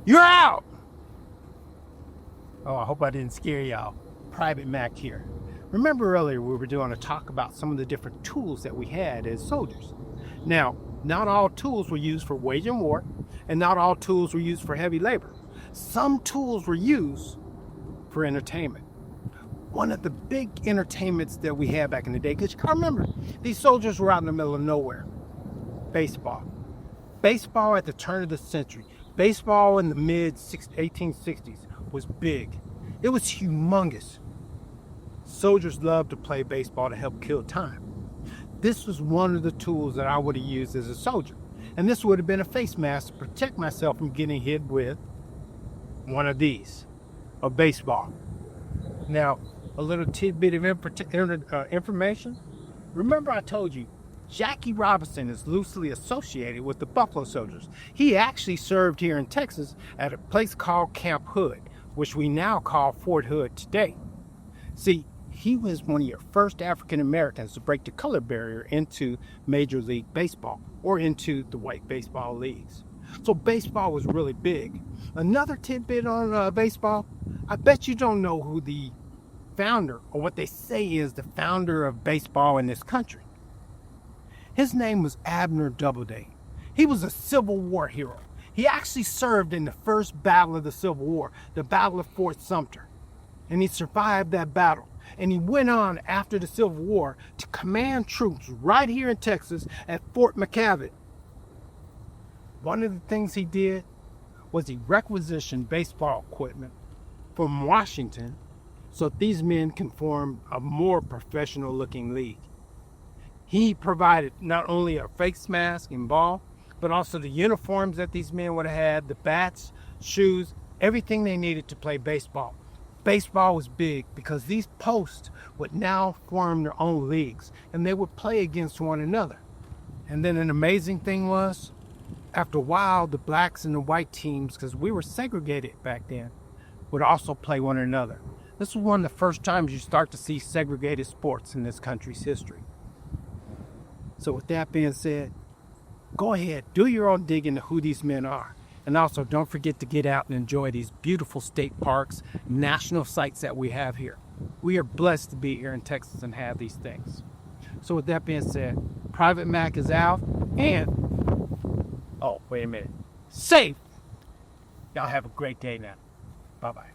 You're out! Oh, I hope I didn't scare y'all. Private Mac here. Remember earlier we were doing a talk about some of the different tools that we had as soldiers. Now, not all tools were used for waging war, and not all tools were used for heavy labor. Some tools were used for entertainment. One of the big entertainments that we had back in the day, because you gotta remember, these soldiers were out in the middle of nowhere. Baseball. Baseball at the turn of the century. Baseball in the mid 1860s was big. It was humongous. Soldiers loved to play baseball to help kill time. This was one of the tools that I would have used as a soldier. And this would have been a face mask to protect myself from getting hit with one of these, a baseball. Now, a little tidbit of information. Remember I told you, Jackie Robinson is loosely associated with the Buffalo Soldiers. He actually served here in Texas at a place called Camp Hood, which we now call Fort Hood today. See, he was one of your first African Americans to break the color barrier into Major League Baseball or into the white baseball leagues. So baseball was really big. Another tidbit on baseball, I bet you don't know who the founder, or what they say is the founder of baseball in this country. His name was Abner Doubleday. He was a Civil War hero. He actually served in the first battle of the Civil War, the Battle of Fort Sumter. And he survived that battle. And he went on after the Civil War to command troops right here in Texas at Fort McCavitt. One of the things he did was he requisitioned baseball equipment from Washington so these men can form a more professional looking league. He provided not only a face mask and ball, but also the uniforms that these men would have had, the bats, shoes, everything they needed to play baseball. Baseball was big because these posts would now form their own leagues and they would play against one another. And then an amazing thing was, after a while, the blacks and the white teams, because we were segregated back then, would also play one another. This was one of the first times you start to see segregated sports in this country's history. So with that being said, go ahead, do your own digging to who these men are. And also don't forget to get out and enjoy these beautiful state parks, national sites that we have here. We are blessed to be here in Texas and have these things. So with that being said, Private Mac is out and, oh, wait a minute, safe. Y'all have a great day now. Bye-bye.